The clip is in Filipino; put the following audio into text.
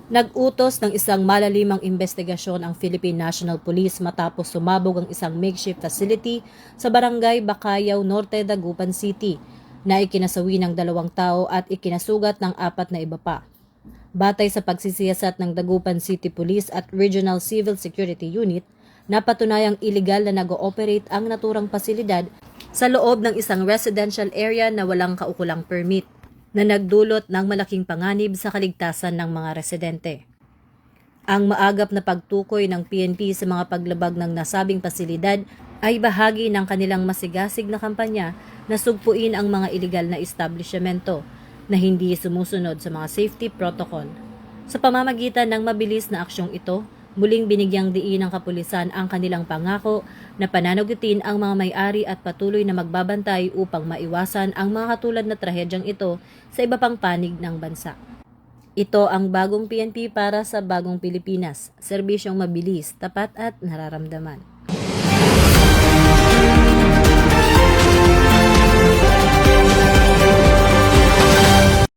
Nag-utos ng isang malalimang investigasyon ang Philippine National Police matapos sumabog ang isang makeshift facility sa barangay Bacayao Norte, Dagupan City na ikinasawi ng 2 tao at ikinasugat ng 4 na iba pa. Batay sa pagsisiyasat ng Dagupan City Police at Regional Civil Security Unit, napatunayang iligal na nag-ooperate ang naturang pasilidad sa loob ng isang residential area na walang kaukulang permit, na nagdulot ng malaking panganib sa kaligtasan ng mga residente. Ang maagap na pagtukoy ng PNP sa mga paglabag ng nasabing pasilidad ay bahagi ng kanilang masigasig na kampanya na sugpuin ang mga iligal na establishmento na hindi sumusunod sa mga safety protocol. Sa pamamagitan ng mabilis na aksyong ito, muling binigyang diin ng kapulisan ang kanilang pangako na pananagutin ang mga may-ari at patuloy na magbabantay upang maiwasan ang mga katulad na trahedyang ito sa iba pang panig ng bansa. Ito ang bagong PNP para sa bagong Pilipinas, serbisyong mabilis, tapat at nararamdaman.